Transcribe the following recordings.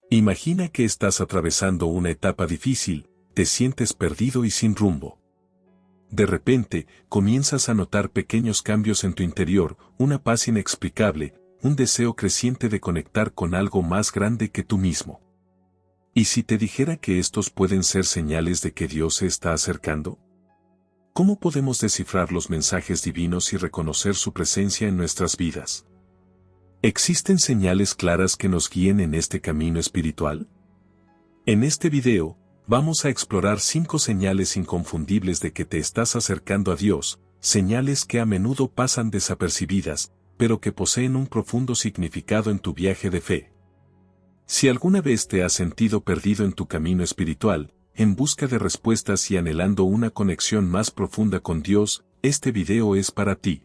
Imagina que estás atravesando una etapa difícil, te sientes perdido y sin rumbo. De repente, comienzas a notar pequeños cambios en tu interior, una paz inexplicable, un deseo creciente de conectar con algo más grande que tú mismo. ¿Y si te dijera que estos pueden ser señales de que Dios se está acercando? ¿Cómo podemos descifrar los mensajes divinos y reconocer su presencia en nuestras vidas? ¿Existen señales claras que nos guíen en este camino espiritual? En este video, vamos a explorar 5 señales inconfundibles de que te estás acercando a Dios, señales que a menudo pasan desapercibidas, pero que poseen un profundo significado en tu viaje de fe. Si alguna vez te has sentido perdido en tu camino espiritual, en busca de respuestas y anhelando una conexión más profunda con Dios, este video es para ti.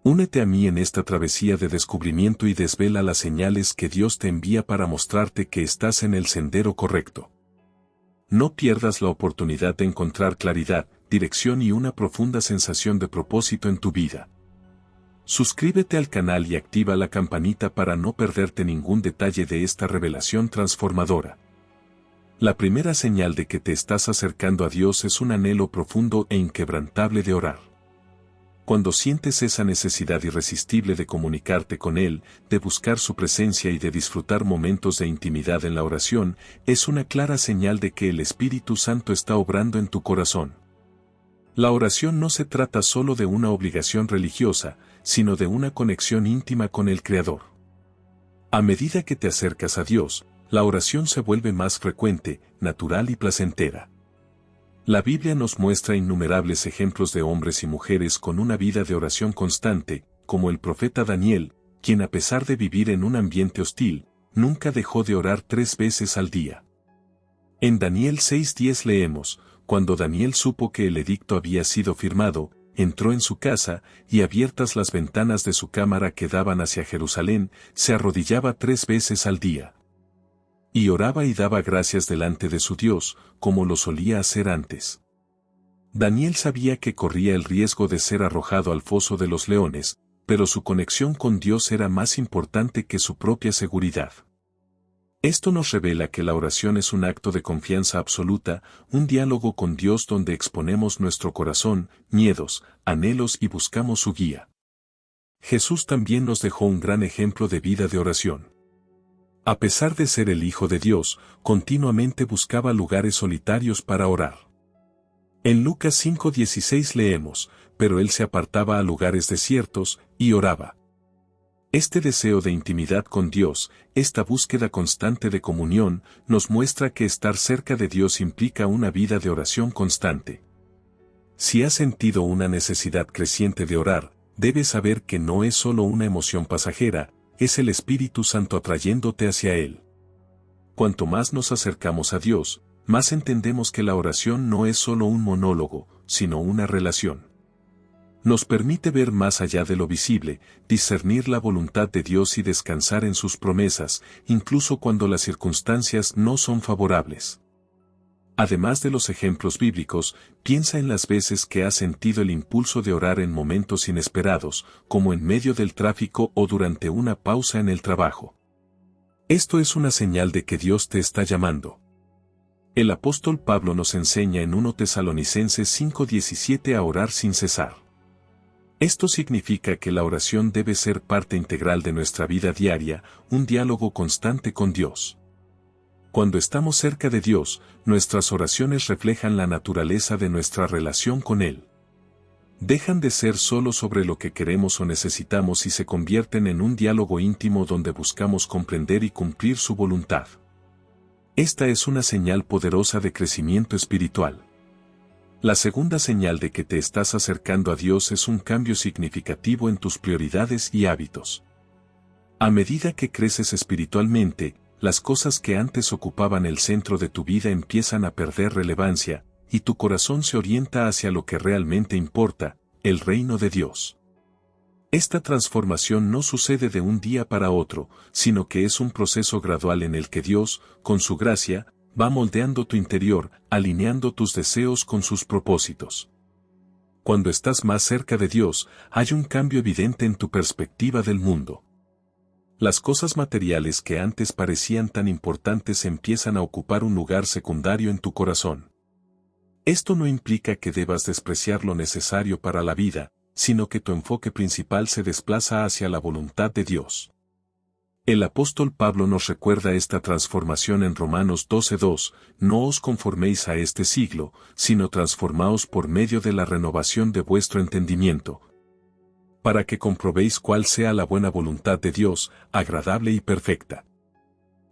Únete a mí en esta travesía de descubrimiento y desvela las señales que Dios te envía para mostrarte que estás en el sendero correcto. No pierdas la oportunidad de encontrar claridad, dirección y una profunda sensación de propósito en tu vida. Suscríbete al canal y activa la campanita para no perderte ningún detalle de esta revelación transformadora. La primera señal de que te estás acercando a Dios es un anhelo profundo e inquebrantable de orar. Cuando sientes esa necesidad irresistible de comunicarte con Él, de buscar su presencia y de disfrutar momentos de intimidad en la oración, es una clara señal de que el Espíritu Santo está obrando en tu corazón. La oración no se trata solo de una obligación religiosa, sino de una conexión íntima con el Creador. A medida que te acercas a Dios, la oración se vuelve más frecuente, natural y placentera. La Biblia nos muestra innumerables ejemplos de hombres y mujeres con una vida de oración constante, como el profeta Daniel, quien a pesar de vivir en un ambiente hostil, nunca dejó de orar 3 veces al día. En Daniel 6:10 leemos, cuando Daniel supo que el edicto había sido firmado, entró en su casa, y abiertas las ventanas de su cámara que daban hacia Jerusalén, se arrodillaba 3 veces al día. Y oraba y daba gracias delante de su Dios, como lo solía hacer antes. Daniel sabía que corría el riesgo de ser arrojado al foso de los leones, pero su conexión con Dios era más importante que su propia seguridad. Esto nos revela que la oración es un acto de confianza absoluta, un diálogo con Dios donde exponemos nuestro corazón, miedos, anhelos y buscamos su guía. Jesús también nos dejó un gran ejemplo de vida de oración. A pesar de ser el Hijo de Dios, continuamente buscaba lugares solitarios para orar. En Lucas 5:16 leemos, pero él se apartaba a lugares desiertos, y oraba. Este deseo de intimidad con Dios, esta búsqueda constante de comunión, nos muestra que estar cerca de Dios implica una vida de oración constante. Si has sentido una necesidad creciente de orar, debes saber que no es solo una emoción pasajera, es el Espíritu Santo atrayéndote hacia Él. Cuanto más nos acercamos a Dios, más entendemos que la oración no es solo un monólogo, sino una relación. Nos permite ver más allá de lo visible, discernir la voluntad de Dios y descansar en sus promesas, incluso cuando las circunstancias no son favorables. Además de los ejemplos bíblicos, piensa en las veces que has sentido el impulso de orar en momentos inesperados, como en medio del tráfico o durante una pausa en el trabajo. Esto es una señal de que Dios te está llamando. El apóstol Pablo nos enseña en 1 Tesalonicenses 5:17 a orar sin cesar. Esto significa que la oración debe ser parte integral de nuestra vida diaria, un diálogo constante con Dios. Cuando estamos cerca de Dios, nuestras oraciones reflejan la naturaleza de nuestra relación con Él. Dejan de ser solo sobre lo que queremos o necesitamos y se convierten en un diálogo íntimo donde buscamos comprender y cumplir su voluntad. Esta es una señal poderosa de crecimiento espiritual. La segunda señal de que te estás acercando a Dios es un cambio significativo en tus prioridades y hábitos. A medida que creces espiritualmente, las cosas que antes ocupaban el centro de tu vida empiezan a perder relevancia, y tu corazón se orienta hacia lo que realmente importa, el reino de Dios. Esta transformación no sucede de un día para otro, sino que es un proceso gradual en el que Dios, con su gracia, va moldeando tu interior, alineando tus deseos con sus propósitos. Cuando estás más cerca de Dios, hay un cambio evidente en tu perspectiva del mundo. Las cosas materiales que antes parecían tan importantes empiezan a ocupar un lugar secundario en tu corazón. Esto no implica que debas despreciar lo necesario para la vida, sino que tu enfoque principal se desplaza hacia la voluntad de Dios. El apóstol Pablo nos recuerda esta transformación en Romanos 12:2, no os conforméis a este siglo, sino transformaos por medio de la renovación de vuestro entendimiento, para que comprobéis cuál sea la buena voluntad de Dios, agradable y perfecta.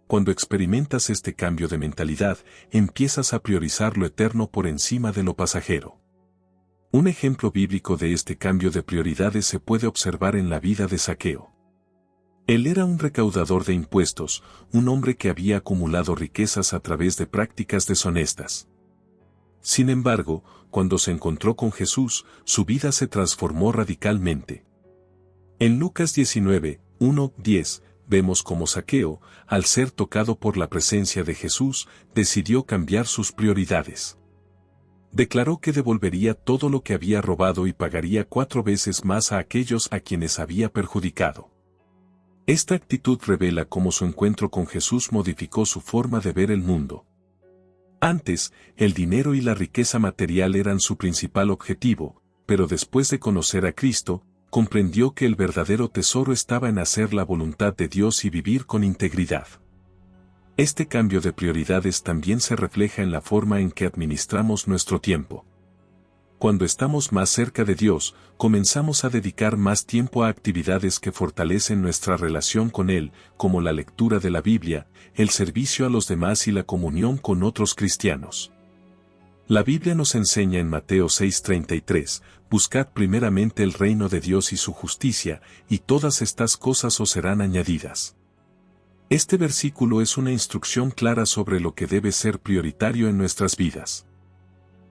Cuando experimentas este cambio de mentalidad, empiezas a priorizar lo eterno por encima de lo pasajero. Un ejemplo bíblico de este cambio de prioridades se puede observar en la vida de Zaqueo. Él era un recaudador de impuestos, un hombre que había acumulado riquezas a través de prácticas deshonestas. Sin embargo, cuando se encontró con Jesús, su vida se transformó radicalmente. En Lucas 19:1-10, vemos cómo Zaqueo, al ser tocado por la presencia de Jesús, decidió cambiar sus prioridades. Declaró que devolvería todo lo que había robado y pagaría 4 veces más a aquellos a quienes había perjudicado. Esta actitud revela cómo su encuentro con Jesús modificó su forma de ver el mundo. Antes, el dinero y la riqueza material eran su principal objetivo, pero después de conocer a Cristo, comprendió que el verdadero tesoro estaba en hacer la voluntad de Dios y vivir con integridad. Este cambio de prioridades también se refleja en la forma en que administramos nuestro tiempo. Cuando estamos más cerca de Dios, comenzamos a dedicar más tiempo a actividades que fortalecen nuestra relación con Él, como la lectura de la Biblia, el servicio a los demás y la comunión con otros cristianos. La Biblia nos enseña en Mateo 6:33, buscad primeramente el reino de Dios y su justicia, y todas estas cosas os serán añadidas. Este versículo es una instrucción clara sobre lo que debe ser prioritario en nuestras vidas.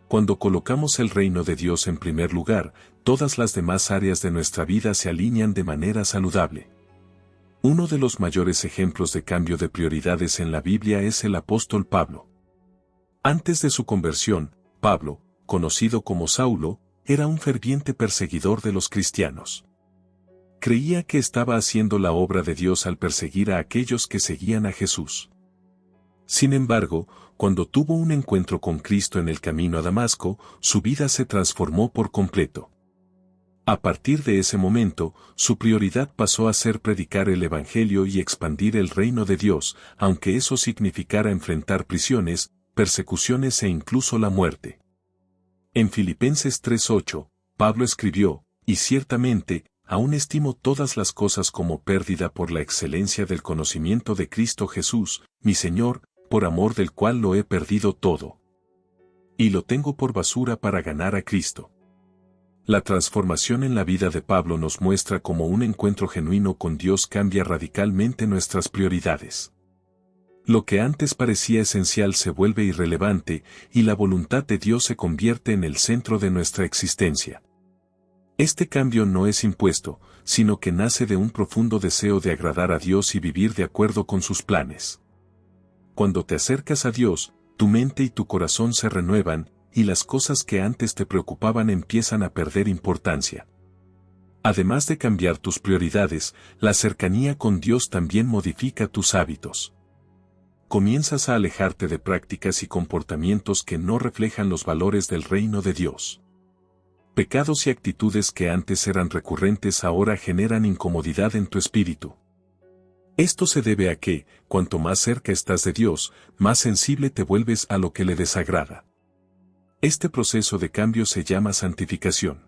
Cuando colocamos el reino de Dios en primer lugar, todas las demás áreas de nuestra vida se alinean de manera saludable. Uno de los mayores ejemplos de cambio de prioridades en la Biblia es el apóstol Pablo. Antes de su conversión, Pablo, conocido como Saulo, era un ferviente perseguidor de los cristianos. Creía que estaba haciendo la obra de Dios al perseguir a aquellos que seguían a Jesús. Sin embargo, cuando tuvo un encuentro con Cristo en el camino a Damasco, su vida se transformó por completo. A partir de ese momento, su prioridad pasó a ser predicar el Evangelio y expandir el reino de Dios, aunque eso significara enfrentar prisiones, persecuciones e incluso la muerte. En Filipenses 3:8, Pablo escribió, y ciertamente, aún estimo todas las cosas como pérdida por la excelencia del conocimiento de Cristo Jesús, mi Señor, por amor del cual lo he perdido todo. Y lo tengo por basura para ganar a Cristo. La transformación en la vida de Pablo nos muestra cómo un encuentro genuino con Dios cambia radicalmente nuestras prioridades. Lo que antes parecía esencial se vuelve irrelevante, y la voluntad de Dios se convierte en el centro de nuestra existencia. Este cambio no es impuesto, sino que nace de un profundo deseo de agradar a Dios y vivir de acuerdo con sus planes. Cuando te acercas a Dios, tu mente y tu corazón se renuevan, y las cosas que antes te preocupaban empiezan a perder importancia. Además de cambiar tus prioridades, la cercanía con Dios también modifica tus hábitos. Comienzas a alejarte de prácticas y comportamientos que no reflejan los valores del reino de Dios. Pecados y actitudes que antes eran recurrentes ahora generan incomodidad en tu espíritu. Esto se debe a que, cuanto más cerca estás de Dios, más sensible te vuelves a lo que le desagrada. Este proceso de cambio se llama santificación.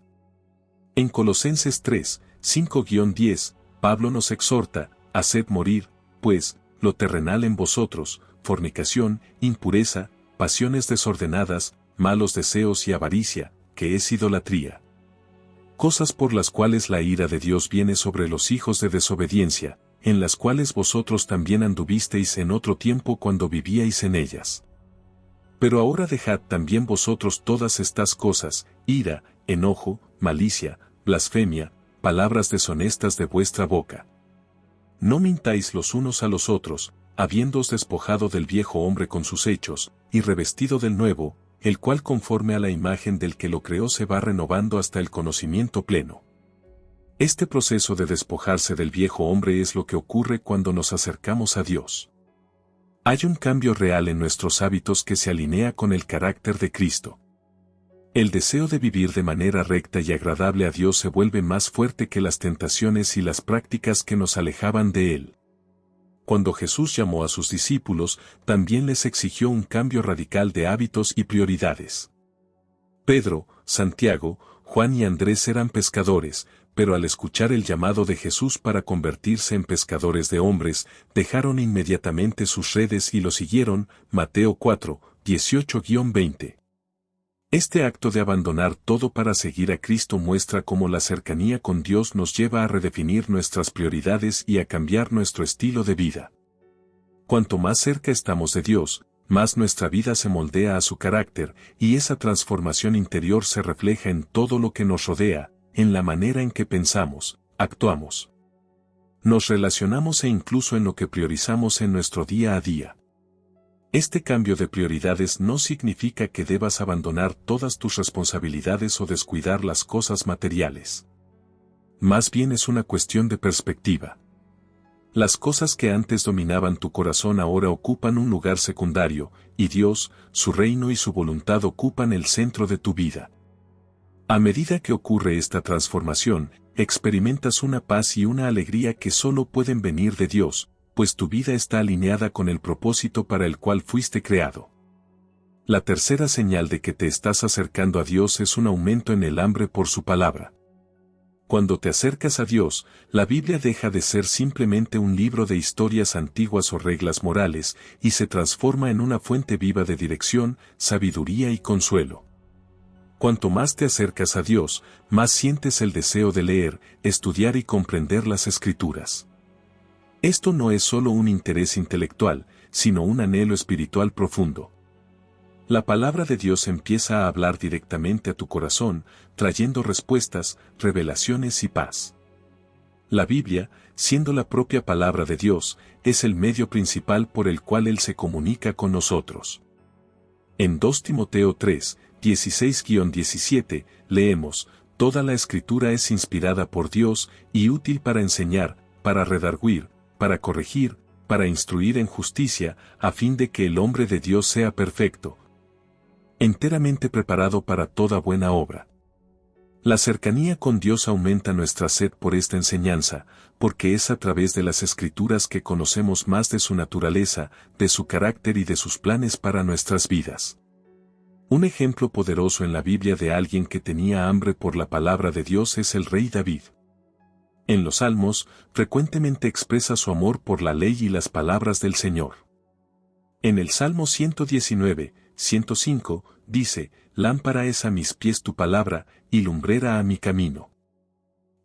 En Colosenses 3:5-10, Pablo nos exhorta, haced morir, pues, lo terrenal en vosotros, fornicación, impureza, pasiones desordenadas, malos deseos y avaricia, que es idolatría. Cosas por las cuales la ira de Dios viene sobre los hijos de desobediencia, en las cuales vosotros también anduvisteis en otro tiempo cuando vivíais en ellas. Pero ahora dejad también vosotros todas estas cosas, ira, enojo, malicia, blasfemia, palabras deshonestas de vuestra boca. No mintáis los unos a los otros, habiéndoos despojado del viejo hombre con sus hechos, y revestido del nuevo, el cual conforme a la imagen del que lo creó se va renovando hasta el conocimiento pleno. Este proceso de despojarse del viejo hombre es lo que ocurre cuando nos acercamos a Dios. Hay un cambio real en nuestros hábitos que se alinea con el carácter de Cristo. El deseo de vivir de manera recta y agradable a Dios se vuelve más fuerte que las tentaciones y las prácticas que nos alejaban de Él. Cuando Jesús llamó a sus discípulos, también les exigió un cambio radical de hábitos y prioridades. Pedro, Santiago, Juan y Andrés eran pescadores, pero al escuchar el llamado de Jesús para convertirse en pescadores de hombres, dejaron inmediatamente sus redes y lo siguieron. Mateo 4, 18-20. Este acto de abandonar todo para seguir a Cristo muestra cómo la cercanía con Dios nos lleva a redefinir nuestras prioridades y a cambiar nuestro estilo de vida. Cuanto más cerca estamos de Dios, más nuestra vida se moldea a su carácter, y esa transformación interior se refleja en todo lo que nos rodea, en la manera en que pensamos, actuamos, nos relacionamos e incluso en lo que priorizamos en nuestro día a día. Este cambio de prioridades no significa que debas abandonar todas tus responsabilidades o descuidar las cosas materiales. Más bien es una cuestión de perspectiva. Las cosas que antes dominaban tu corazón ahora ocupan un lugar secundario, y Dios, su reino y su voluntad ocupan el centro de tu vida. A medida que ocurre esta transformación, experimentas una paz y una alegría que solo pueden venir de Dios, pues tu vida está alineada con el propósito para el cual fuiste creado. La tercera señal de que te estás acercando a Dios es un aumento en el hambre por su palabra. Cuando te acercas a Dios, la Biblia deja de ser simplemente un libro de historias antiguas o reglas morales, y se transforma en una fuente viva de dirección, sabiduría y consuelo. Cuanto más te acercas a Dios, más sientes el deseo de leer, estudiar y comprender las Escrituras. Esto no es solo un interés intelectual, sino un anhelo espiritual profundo. La palabra de Dios empieza a hablar directamente a tu corazón, trayendo respuestas, revelaciones y paz. La Biblia, siendo la propia palabra de Dios, es el medio principal por el cual Él se comunica con nosotros. En 2 Timoteo 3, 16-17, leemos: Toda la Escritura es inspirada por Dios y útil para enseñar, para redarguir, para corregir, para instruir en justicia, a fin de que el hombre de Dios sea perfecto, enteramente preparado para toda buena obra. La cercanía con Dios aumenta nuestra sed por esta enseñanza, porque es a través de las Escrituras que conocemos más de su naturaleza, de su carácter y de sus planes para nuestras vidas. Un ejemplo poderoso en la Biblia de alguien que tenía hambre por la palabra de Dios es el rey David. En los Salmos, frecuentemente expresa su amor por la ley y las palabras del Señor. En el Salmo 119, 105, dice: Lámpara es a mis pies tu palabra, y lumbrera a mi camino.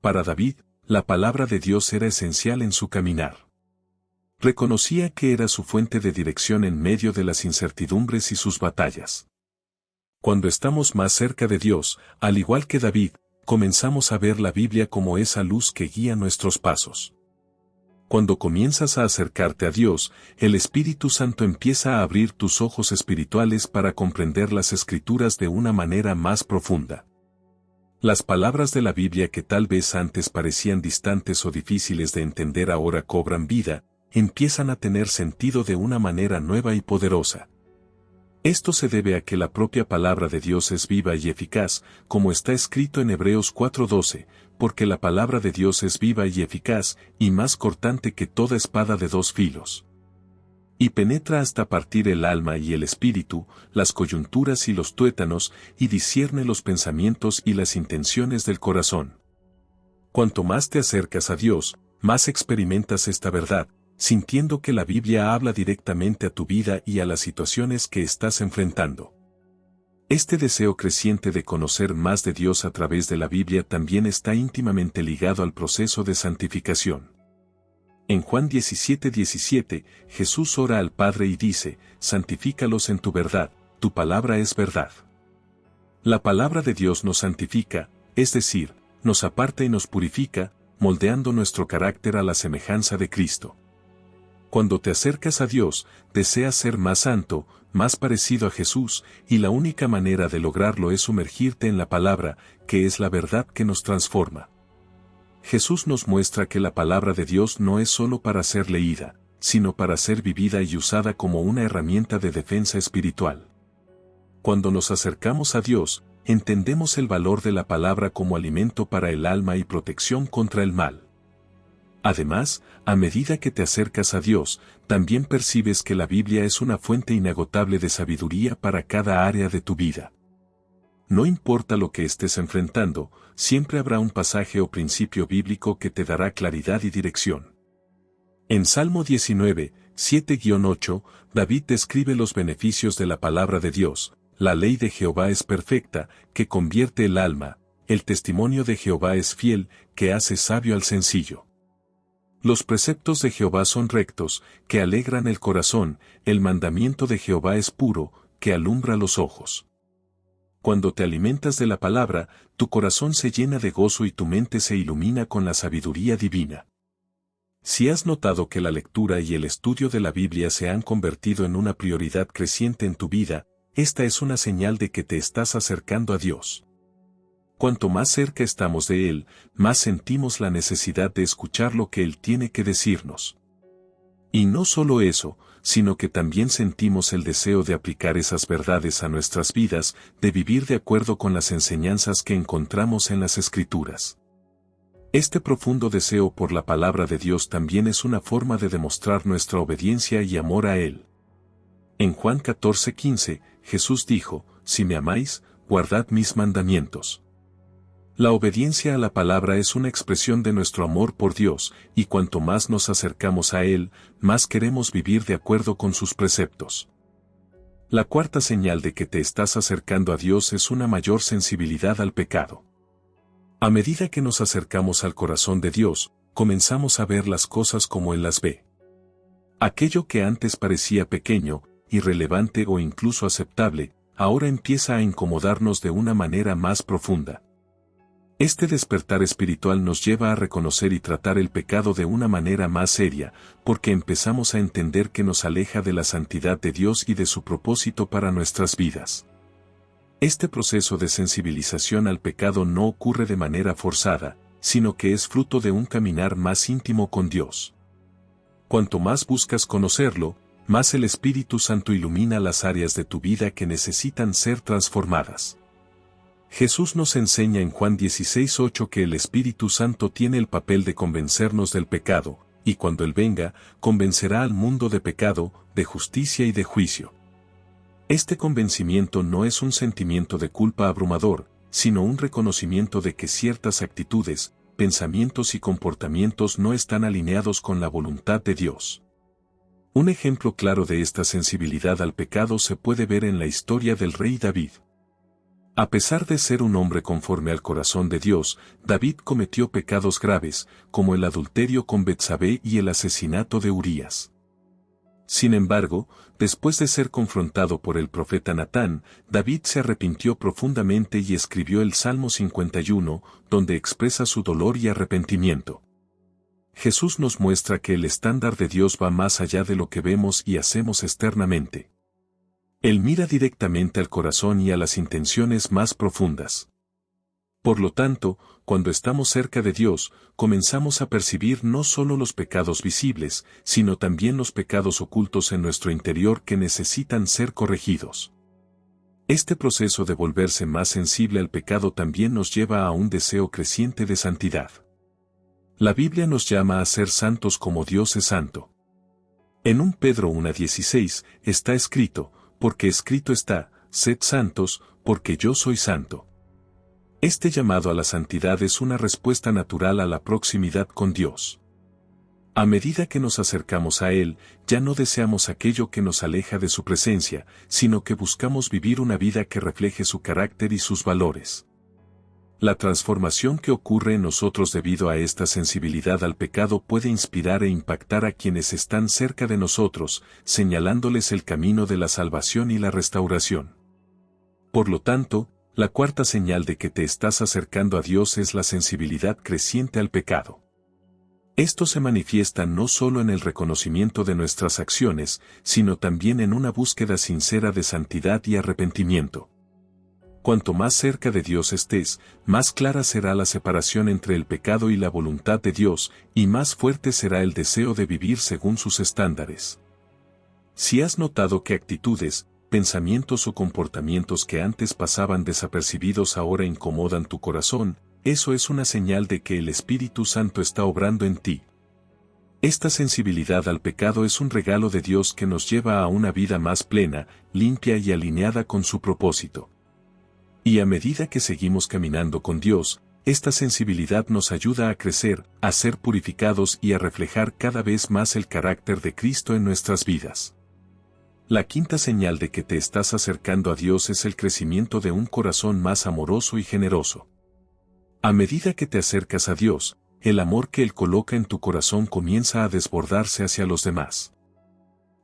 Para David, la palabra de Dios era esencial en su caminar. Reconocía que era su fuente de dirección en medio de las incertidumbres y sus batallas. Cuando estamos más cerca de Dios, al igual que David, comenzamos a ver la Biblia como esa luz que guía nuestros pasos. Cuando comienzas a acercarte a Dios, el Espíritu Santo empieza a abrir tus ojos espirituales para comprender las Escrituras de una manera más profunda. Las palabras de la Biblia que tal vez antes parecían distantes o difíciles de entender ahora cobran vida, empiezan a tener sentido de una manera nueva y poderosa. Esto se debe a que la propia palabra de Dios es viva y eficaz, como está escrito en Hebreos 4:12, porque la palabra de Dios es viva y eficaz, y más cortante que toda espada de dos filos. Y penetra hasta partir el alma y el espíritu, las coyunturas y los tuétanos, y discierne los pensamientos y las intenciones del corazón. Cuanto más te acercas a Dios, más experimentas esta verdad, sintiendo que la Biblia habla directamente a tu vida y a las situaciones que estás enfrentando. Este deseo creciente de conocer más de Dios a través de la Biblia también está íntimamente ligado al proceso de santificación. En Juan 17:17, Jesús ora al Padre y dice: Santifícalos en tu verdad, tu palabra es verdad. La palabra de Dios nos santifica, es decir, nos aparta y nos purifica, moldeando nuestro carácter a la semejanza de Cristo. Cuando te acercas a Dios, deseas ser más santo, más parecido a Jesús, y la única manera de lograrlo es sumergirte en la palabra, que es la verdad que nos transforma. Jesús nos muestra que la palabra de Dios no es solo para ser leída, sino para ser vivida y usada como una herramienta de defensa espiritual. Cuando nos acercamos a Dios, entendemos el valor de la palabra como alimento para el alma y protección contra el mal. Además, a medida que te acercas a Dios, también percibes que la Biblia es una fuente inagotable de sabiduría para cada área de tu vida. No importa lo que estés enfrentando, siempre habrá un pasaje o principio bíblico que te dará claridad y dirección. En Salmo 19, 7-8, David describe los beneficios de la palabra de Dios. La ley de Jehová es perfecta, que convierte el alma, el testimonio de Jehová es fiel, que hace sabio al sencillo. Los preceptos de Jehová son rectos, que alegran el corazón, el mandamiento de Jehová es puro, que alumbra los ojos. Cuando te alimentas de la palabra, tu corazón se llena de gozo y tu mente se ilumina con la sabiduría divina. Si has notado que la lectura y el estudio de la Biblia se han convertido en una prioridad creciente en tu vida, esta es una señal de que te estás acercando a Dios. Cuanto más cerca estamos de Él, más sentimos la necesidad de escuchar lo que Él tiene que decirnos. Y no solo eso, sino que también sentimos el deseo de aplicar esas verdades a nuestras vidas, de vivir de acuerdo con las enseñanzas que encontramos en las Escrituras. Este profundo deseo por la palabra de Dios también es una forma de demostrar nuestra obediencia y amor a Él. En Juan 14:15, Jesús dijo, «Si me amáis, guardad mis mandamientos». La obediencia a la palabra es una expresión de nuestro amor por Dios, y cuanto más nos acercamos a Él, más queremos vivir de acuerdo con sus preceptos. La cuarta señal de que te estás acercando a Dios es una mayor sensibilidad al pecado. A medida que nos acercamos al corazón de Dios, comenzamos a ver las cosas como Él las ve. Aquello que antes parecía pequeño, irrelevante o incluso aceptable, ahora empieza a incomodarnos de una manera más profunda. Este despertar espiritual nos lleva a reconocer y tratar el pecado de una manera más seria, porque empezamos a entender que nos aleja de la santidad de Dios y de su propósito para nuestras vidas. Este proceso de sensibilización al pecado no ocurre de manera forzada, sino que es fruto de un caminar más íntimo con Dios. Cuanto más buscas conocerlo, más el Espíritu Santo ilumina las áreas de tu vida que necesitan ser transformadas. Jesús nos enseña en Juan 16:8 que el Espíritu Santo tiene el papel de convencernos del pecado, y cuando Él venga, convencerá al mundo de pecado, de justicia y de juicio. Este convencimiento no es un sentimiento de culpa abrumador, sino un reconocimiento de que ciertas actitudes, pensamientos y comportamientos no están alineados con la voluntad de Dios. Un ejemplo claro de esta sensibilidad al pecado se puede ver en la historia del rey David. A pesar de ser un hombre conforme al corazón de Dios, David cometió pecados graves, como el adulterio con Betsabé y el asesinato de Urías. Sin embargo, después de ser confrontado por el profeta Natán, David se arrepintió profundamente y escribió el Salmo 51, donde expresa su dolor y arrepentimiento. Jesús nos muestra que el estándar de Dios va más allá de lo que vemos y hacemos externamente. Él mira directamente al corazón y a las intenciones más profundas. Por lo tanto, cuando estamos cerca de Dios, comenzamos a percibir no solo los pecados visibles, sino también los pecados ocultos en nuestro interior que necesitan ser corregidos. Este proceso de volverse más sensible al pecado también nos lleva a un deseo creciente de santidad. La Biblia nos llama a ser santos como Dios es santo. En 1 Pedro 1:16 está escrito, porque escrito está, sed santos, porque yo soy santo. Este llamado a la santidad es una respuesta natural a la proximidad con Dios. A medida que nos acercamos a Él, ya no deseamos aquello que nos aleja de su presencia, sino que buscamos vivir una vida que refleje su carácter y sus valores. La transformación que ocurre en nosotros debido a esta sensibilidad al pecado puede inspirar e impactar a quienes están cerca de nosotros, señalándoles el camino de la salvación y la restauración. Por lo tanto, la cuarta señal de que te estás acercando a Dios es la sensibilidad creciente al pecado. Esto se manifiesta no solo en el reconocimiento de nuestras acciones, sino también en una búsqueda sincera de santidad y arrepentimiento. Cuanto más cerca de Dios estés, más clara será la separación entre el pecado y la voluntad de Dios, y más fuerte será el deseo de vivir según sus estándares. Si has notado que actitudes, pensamientos o comportamientos que antes pasaban desapercibidos ahora incomodan tu corazón, eso es una señal de que el Espíritu Santo está obrando en ti. Esta sensibilidad al pecado es un regalo de Dios que nos lleva a una vida más plena, limpia y alineada con su propósito. Y a medida que seguimos caminando con Dios, esta sensibilidad nos ayuda a crecer, a ser purificados y a reflejar cada vez más el carácter de Cristo en nuestras vidas. La quinta señal de que te estás acercando a Dios es el crecimiento de un corazón más amoroso y generoso. A medida que te acercas a Dios, el amor que Él coloca en tu corazón comienza a desbordarse hacia los demás.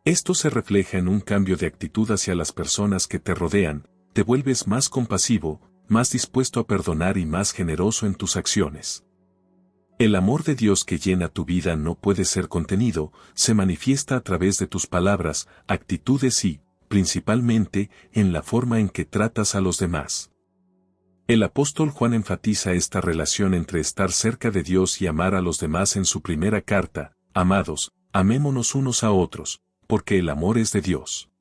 Esto se refleja en un cambio de actitud hacia las personas que te rodean, te vuelves más compasivo, más dispuesto a perdonar y más generoso en tus acciones. El amor de Dios que llena tu vida no puede ser contenido, se manifiesta a través de tus palabras, actitudes y, principalmente, en la forma en que tratas a los demás. El apóstol Juan enfatiza esta relación entre estar cerca de Dios y amar a los demás en su primera carta: amados, amémonos unos a otros, porque el amor es de Dios.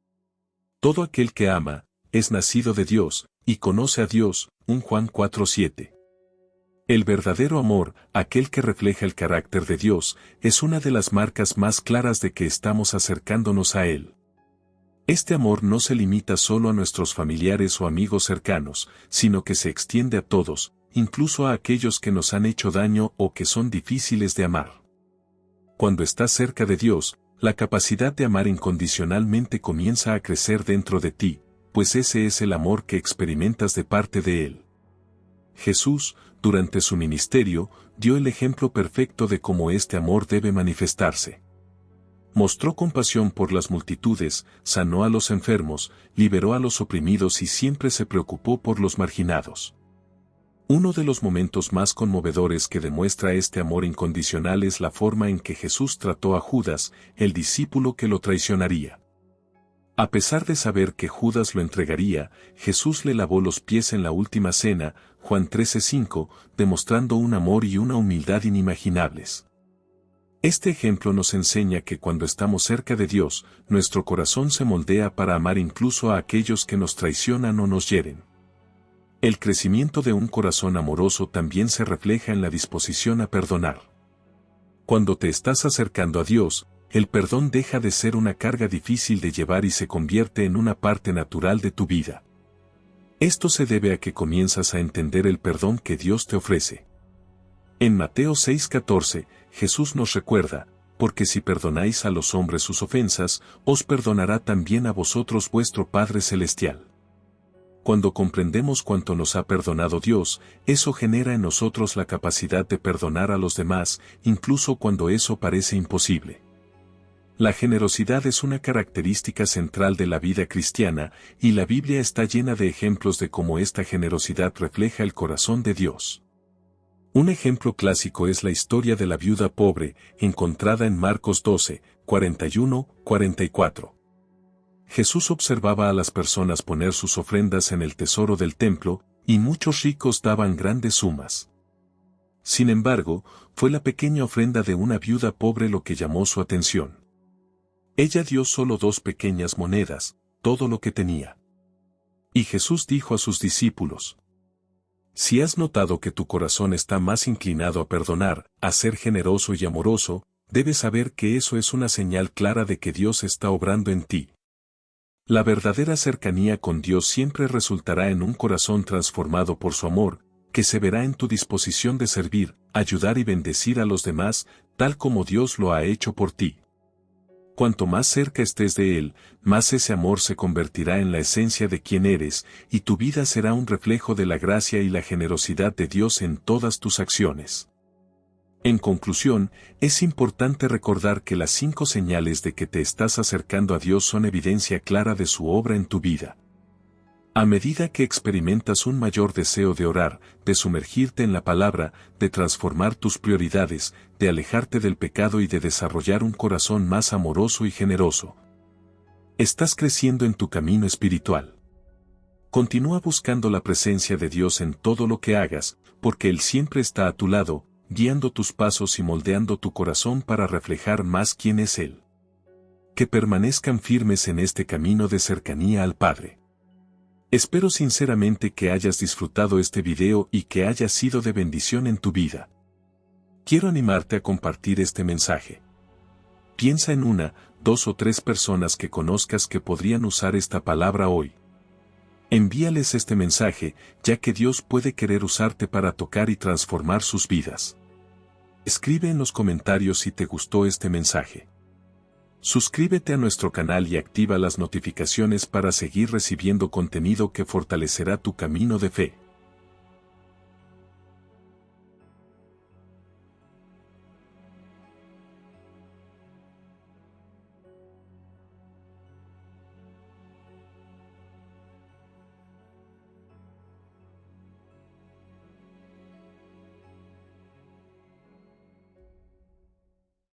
Todo aquel que ama, es nacido de Dios, y conoce a Dios, 1 Juan 4:7. El verdadero amor, aquel que refleja el carácter de Dios, es una de las marcas más claras de que estamos acercándonos a Él. Este amor no se limita solo a nuestros familiares o amigos cercanos, sino que se extiende a todos, incluso a aquellos que nos han hecho daño o que son difíciles de amar. Cuando estás cerca de Dios, la capacidad de amar incondicionalmente comienza a crecer dentro de ti, pues ese es el amor que experimentas de parte de Él. Jesús, durante su ministerio, dio el ejemplo perfecto de cómo este amor debe manifestarse. Mostró compasión por las multitudes, sanó a los enfermos, liberó a los oprimidos y siempre se preocupó por los marginados. Uno de los momentos más conmovedores que demuestra este amor incondicional es la forma en que Jesús trató a Judas, el discípulo que lo traicionaría. A pesar de saber que Judas lo entregaría, Jesús le lavó los pies en la última cena, Juan 13:5, demostrando un amor y una humildad inimaginables. Este ejemplo nos enseña que cuando estamos cerca de Dios, nuestro corazón se moldea para amar incluso a aquellos que nos traicionan o nos hieren. El crecimiento de un corazón amoroso también se refleja en la disposición a perdonar. Cuando te estás acercando a Dios, el perdón deja de ser una carga difícil de llevar y se convierte en una parte natural de tu vida. Esto se debe a que comienzas a entender el perdón que Dios te ofrece. En Mateo 6:14, Jesús nos recuerda: porque si perdonáis a los hombres sus ofensas, os perdonará también a vosotros vuestro Padre Celestial. Cuando comprendemos cuánto nos ha perdonado Dios, eso genera en nosotros la capacidad de perdonar a los demás, incluso cuando eso parece imposible. La generosidad es una característica central de la vida cristiana, y la Biblia está llena de ejemplos de cómo esta generosidad refleja el corazón de Dios. Un ejemplo clásico es la historia de la viuda pobre, encontrada en Marcos 12, 41-44. Jesús observaba a las personas poner sus ofrendas en el tesoro del templo, y muchos ricos daban grandes sumas. Sin embargo, fue la pequeña ofrenda de una viuda pobre lo que llamó su atención. Ella dio solo 2 pequeñas monedas, todo lo que tenía. Y Jesús dijo a sus discípulos: si has notado que tu corazón está más inclinado a perdonar, a ser generoso y amoroso, debes saber que eso es una señal clara de que Dios está obrando en ti. La verdadera cercanía con Dios siempre resultará en un corazón transformado por su amor, que se verá en tu disposición de servir, ayudar y bendecir a los demás, tal como Dios lo ha hecho por ti. Cuanto más cerca estés de Él, más ese amor se convertirá en la esencia de quien eres, y tu vida será un reflejo de la gracia y la generosidad de Dios en todas tus acciones. En conclusión, es importante recordar que las 5 señales de que te estás acercando a Dios son evidencia clara de su obra en tu vida. A medida que experimentas un mayor deseo de orar, de sumergirte en la palabra, de transformar tus prioridades, de alejarte del pecado y de desarrollar un corazón más amoroso y generoso, estás creciendo en tu camino espiritual. Continúa buscando la presencia de Dios en todo lo que hagas, porque Él siempre está a tu lado, guiando tus pasos y moldeando tu corazón para reflejar más quién es Él. Que permanezcan firmes en este camino de cercanía al Padre. Espero sinceramente que hayas disfrutado este video y que haya sido de bendición en tu vida. Quiero animarte a compartir este mensaje. Piensa en 1, 2 o 3 personas que conozcas que podrían usar esta palabra hoy. Envíales este mensaje, ya que Dios puede querer usarte para tocar y transformar sus vidas. Escribe en los comentarios si te gustó este mensaje. Suscríbete a nuestro canal y activa las notificaciones para seguir recibiendo contenido que fortalecerá tu camino de fe.